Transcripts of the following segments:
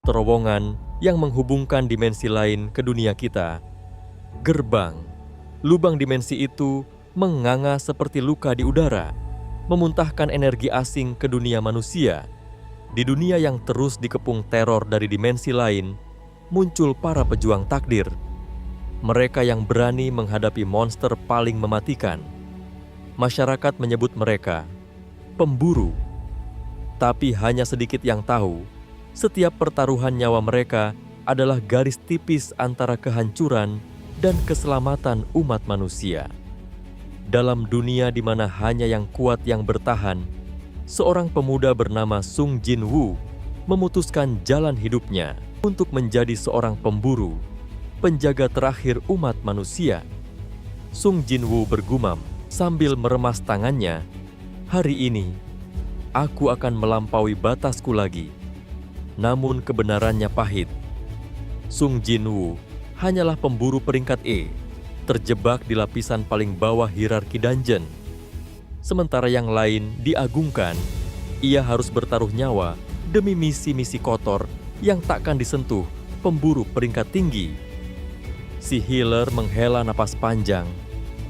terowongan yang menghubungkan dimensi lain ke dunia kita. Gerbang, lubang dimensi itu menganga seperti luka di udara, memuntahkan energi asing ke dunia manusia. Di dunia yang terus dikepung teror dari dimensi lain, muncul para pejuang takdir. Mereka yang berani menghadapi monster paling mematikan. Masyarakat menyebut mereka pemburu. Tapi hanya sedikit yang tahu, setiap pertaruhan nyawa mereka adalah garis tipis antara kehancuran dan keselamatan umat manusia. Dalam dunia di mana hanya yang kuat yang bertahan, seorang pemuda bernama Sung Jin-woo memutuskan jalan hidupnya untuk menjadi seorang pemburu, penjaga terakhir umat manusia. Sung Jin-woo bergumam sambil meremas tangannya, "Hari ini, aku akan melampaui batasku lagi." Namun kebenarannya pahit. Sung Jin-woo hanyalah pemburu peringkat E, terjebak di lapisan paling bawah hierarki dungeon. Sementara yang lain diagungkan, ia harus bertaruh nyawa demi misi-misi kotor yang takkan disentuh pemburu peringkat tinggi. Si healer menghela napas panjang.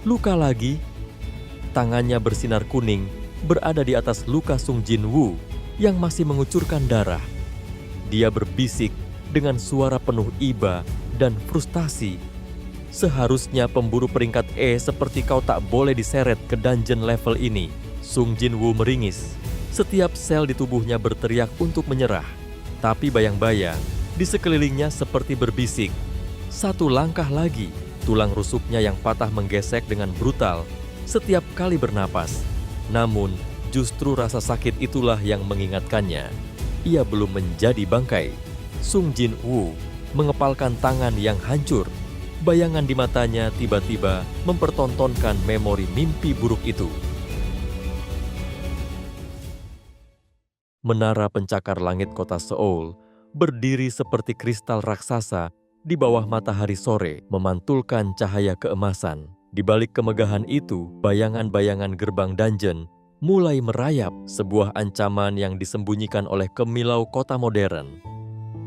Luka lagi? Tangannya bersinar kuning berada di atas luka Sung Jin-woo yang masih mengucurkan darah. Dia berbisik dengan suara penuh iba dan frustasi. "Seharusnya pemburu peringkat E seperti kau tak boleh diseret ke dungeon level ini." Sung Jin-woo meringis. Setiap sel di tubuhnya berteriak untuk menyerah. Tapi bayang-bayang di sekelilingnya seperti berbisik, "Satu langkah lagi." Tulang rusuknya yang patah menggesek dengan brutal setiap kali bernapas. Namun, justru rasa sakit itulah yang mengingatkannya. Ia belum menjadi bangkai. Sung Jin-woo mengepalkan tangan yang hancur. Bayangan di matanya tiba-tiba mempertontonkan memori mimpi buruk itu. Menara pencakar langit kota Seoul berdiri seperti kristal raksasa di bawah matahari sore, memantulkan cahaya keemasan. Di balik kemegahan itu, bayangan-bayangan gerbang dungeon mulai merayap, sebuah ancaman yang disembunyikan oleh kemilau kota modern.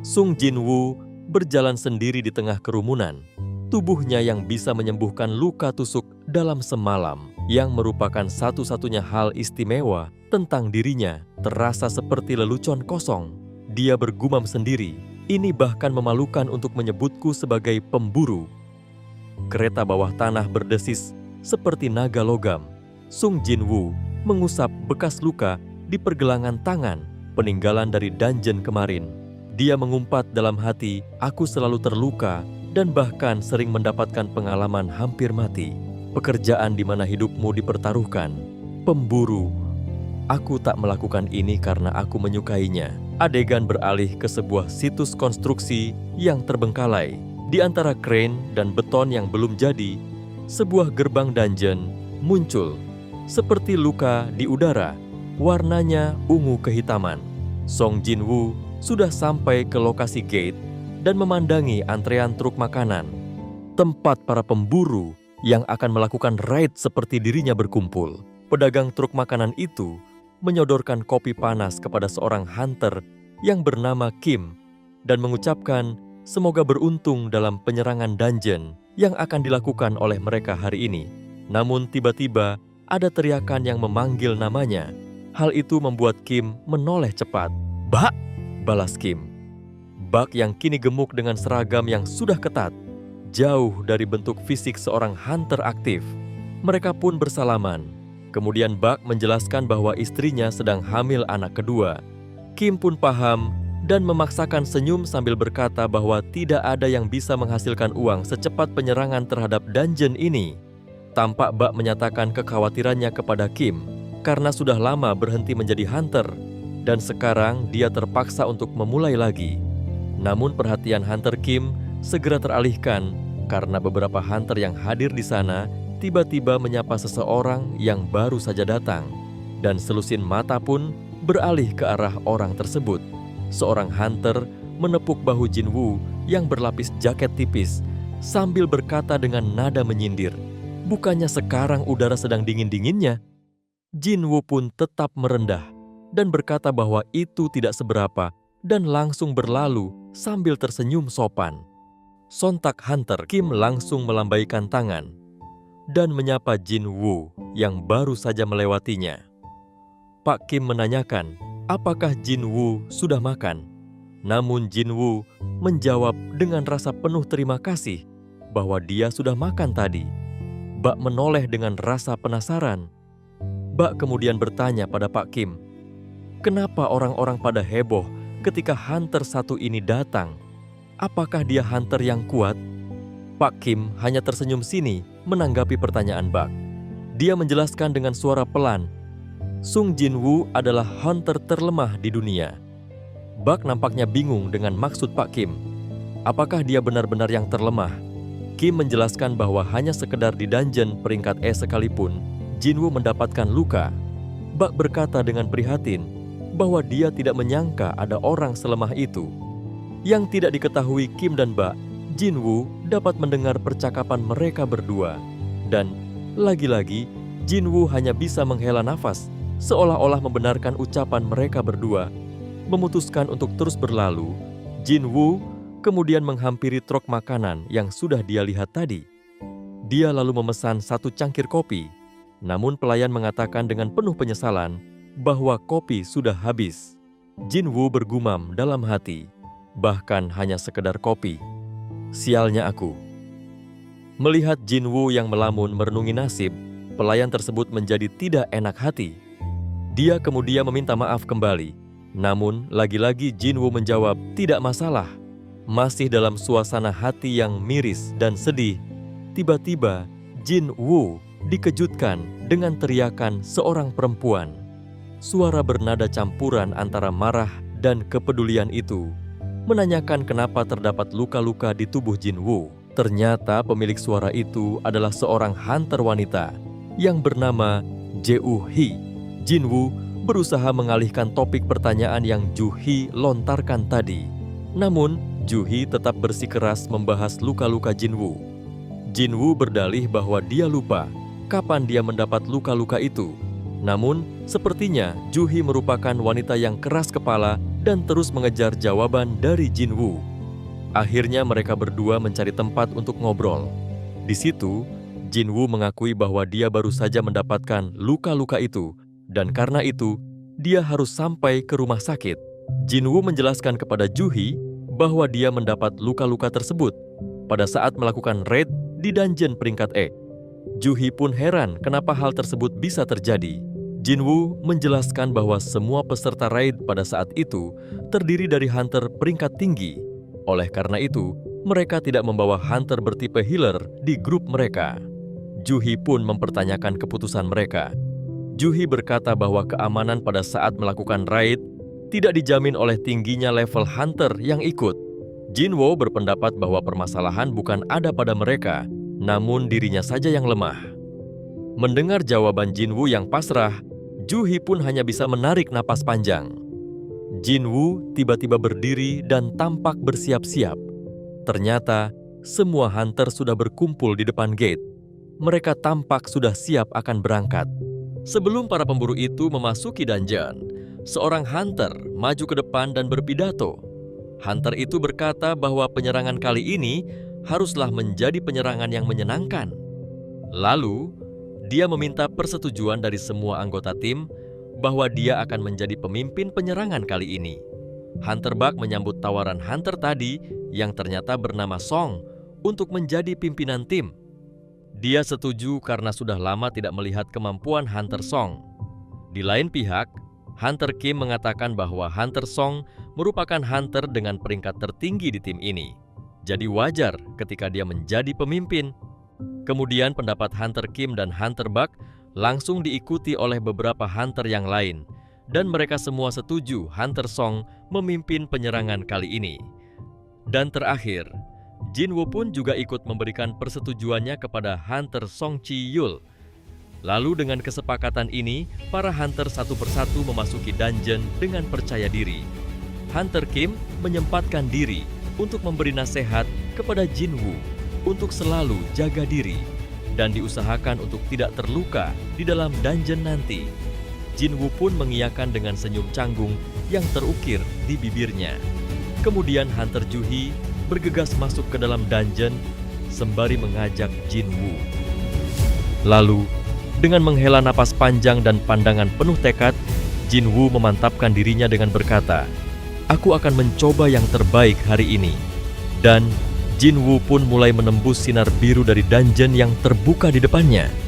Sung Jin-woo berjalan sendiri di tengah kerumunan. Tubuhnya yang bisa menyembuhkan luka tusuk dalam semalam, yang merupakan satu-satunya hal istimewa tentang dirinya, terasa seperti lelucon kosong. Dia bergumam sendiri, "Ini bahkan memalukan untuk menyebutku sebagai pemburu." Kereta bawah tanah berdesis seperti naga logam. Sung Jin-woo mengusap bekas luka di pergelangan tangan, peninggalan dari dungeon kemarin. Dia mengumpat dalam hati, "Aku selalu terluka dan bahkan sering mendapatkan pengalaman hampir mati. Pekerjaan di mana hidupmu dipertaruhkan. Pemburu. Aku tak melakukan ini karena aku menyukainya." Adegan beralih ke sebuah situs konstruksi yang terbengkalai. Di antara crane dan beton yang belum jadi, sebuah gerbang dungeon muncul. Seperti luka di udara, warnanya ungu kehitaman. Sung Jin-woo sudah sampai ke lokasi gate dan memandangi antrean truk makanan. Tempat para pemburu yang akan melakukan raid seperti dirinya berkumpul. Pedagang truk makanan itu menyodorkan kopi panas kepada seorang hunter yang bernama Kim dan mengucapkan semoga beruntung dalam penyerangan dungeon yang akan dilakukan oleh mereka hari ini. Namun tiba-tiba ada teriakan yang memanggil namanya. Hal itu membuat Kim menoleh cepat. "Bak!" balas Kim. Bak yang kini gemuk dengan seragam yang sudah ketat, jauh dari bentuk fisik seorang hunter aktif. Mereka pun bersalaman. Kemudian Bak menjelaskan bahwa istrinya sedang hamil anak kedua. Kim pun paham dan memaksakan senyum sambil berkata bahwa tidak ada yang bisa menghasilkan uang secepat penyerangan terhadap dungeon ini. Tampak Bak menyatakan kekhawatirannya kepada Kim karena sudah lama berhenti menjadi hunter dan sekarang dia terpaksa untuk memulai lagi. Namun perhatian hunter Kim segera teralihkan karena beberapa hunter yang hadir di sana tiba-tiba menyapa seseorang yang baru saja datang, dan selusin mata pun beralih ke arah orang tersebut. Seorang hunter menepuk bahu Jin-woo yang berlapis jaket tipis sambil berkata dengan nada menyindir, "Bukannya sekarang udara sedang dingin-dinginnya?" Jin-woo pun tetap merendah dan berkata bahwa itu tidak seberapa dan langsung berlalu sambil tersenyum sopan. Sontak Hunter Kim langsung melambaikan tangan dan menyapa Jin Woo yang baru saja melewatinya. Pak Kim menanyakan, apakah Jin Woo sudah makan? Namun Jin Woo menjawab dengan rasa penuh terima kasih bahwa dia sudah makan tadi. Bak menoleh dengan rasa penasaran. Bak kemudian bertanya pada Pak Kim, kenapa orang-orang pada heboh ketika hunter satu ini datang? Apakah dia hunter yang kuat? Pak Kim hanya tersenyum sini menanggapi pertanyaan Bak. Dia menjelaskan dengan suara pelan, Sung Jin Woo adalah hunter terlemah di dunia. Bak nampaknya bingung dengan maksud Pak Kim. Apakah dia benar-benar yang terlemah? Kim menjelaskan bahwa hanya sekedar di dungeon peringkat E sekalipun, Jin Woo mendapatkan luka. Bak berkata dengan prihatin bahwa dia tidak menyangka ada orang selemah itu. Yang tidak diketahui Kim dan Bak, Jin Woo dapat mendengar percakapan mereka berdua. Dan lagi-lagi, Jin Woo hanya bisa menghela nafas, seolah-olah membenarkan ucapan mereka berdua. Memutuskan untuk terus berlalu, Jin Woo kemudian menghampiri truk makanan yang sudah dia lihat tadi. Dia lalu memesan 1 cangkir kopi, namun pelayan mengatakan dengan penuh penyesalan bahwa kopi sudah habis. Jin Woo bergumam dalam hati, bahkan hanya sekedar kopi. Sialnya aku. Melihat Jin Woo yang melamun merenungi nasib, pelayan tersebut menjadi tidak enak hati. Dia kemudian meminta maaf kembali. Namun, lagi-lagi Jin Woo menjawab, tidak masalah. Masih dalam suasana hati yang miris dan sedih, tiba-tiba Jin Woo dikejutkan dengan teriakan seorang perempuan. Suara bernada campuran antara marah dan kepedulian itu menanyakan kenapa terdapat luka-luka di tubuh Jin Woo. Ternyata pemilik suara itu adalah seorang hunter wanita yang bernama Jeu Hee. Jin Woo berusaha mengalihkan topik pertanyaan yang Ju Hee lontarkan tadi. Namun, Ju Hee tetap bersikeras membahas luka-luka Jin Woo. Jin Woo berdalih bahwa dia lupa kapan dia mendapat luka-luka itu. Namun, sepertinya Ju Hee merupakan wanita yang keras kepala dan terus mengejar jawaban dari Jin Woo. Akhirnya mereka berdua mencari tempat untuk ngobrol. Di situ, Jin Woo mengakui bahwa dia baru saja mendapatkan luka-luka itu, dan karena itu, dia harus sampai ke rumah sakit. Jin Woo menjelaskan kepada Ju Hee bahwa dia mendapat luka-luka tersebut pada saat melakukan raid di dungeon peringkat E. Ju Hee pun heran kenapa hal tersebut bisa terjadi. Jin Woo menjelaskan bahwa semua peserta raid pada saat itu terdiri dari hunter peringkat tinggi. Oleh karena itu, mereka tidak membawa hunter bertipe healer di grup mereka. Ju Hee pun mempertanyakan keputusan mereka. Ju Hee berkata bahwa keamanan pada saat melakukan raid tidak dijamin oleh tingginya level hunter yang ikut. Jin Woo berpendapat bahwa permasalahan bukan ada pada mereka, namun dirinya saja yang lemah. Mendengar jawaban Jin Woo yang pasrah, Ju Hee pun hanya bisa menarik napas panjang. Jin Woo tiba-tiba berdiri dan tampak bersiap-siap. Ternyata, semua hunter sudah berkumpul di depan gate. Mereka tampak sudah siap akan berangkat. Sebelum para pemburu itu memasuki dungeon, seorang hunter maju ke depan dan berpidato. Hunter itu berkata bahwa penyerangan kali ini haruslah menjadi penyerangan yang menyenangkan. Lalu, dia meminta persetujuan dari semua anggota tim bahwa dia akan menjadi pemimpin penyerangan kali ini. Hunter Buck menyambut tawaran hunter tadi yang ternyata bernama Song untuk menjadi pimpinan tim. Dia setuju karena sudah lama tidak melihat kemampuan Hunter Song. Di lain pihak, Hunter Kim mengatakan bahwa Hunter Song merupakan hunter dengan peringkat tertinggi di tim ini. Jadi wajar ketika dia menjadi pemimpin. Kemudian pendapat Hunter Kim dan Hunter Buck langsung diikuti oleh beberapa hunter yang lain. Dan mereka semua setuju Hunter Song memimpin penyerangan kali ini. Dan terakhir, Jin Woo pun juga ikut memberikan persetujuannya kepada Hunter Song Chi-yul. Lalu dengan kesepakatan ini, para hunter satu persatu memasuki dungeon dengan percaya diri. Hunter Kim menyempatkan diri untuk memberi nasihat kepada Jin Woo untuk selalu jaga diri dan diusahakan untuk tidak terluka di dalam dungeon nanti. Jin Woo pun mengiyakan dengan senyum canggung yang terukir di bibirnya. Kemudian Hunter Ju-hee bergegas masuk ke dalam dungeon sembari mengajak Jin Woo. Lalu, dengan menghela napas panjang dan pandangan penuh tekad, Jin Woo memantapkan dirinya dengan berkata, "Aku akan mencoba yang terbaik hari ini." Dan Jin Woo pun mulai menembus sinar biru dari dungeon yang terbuka di depannya.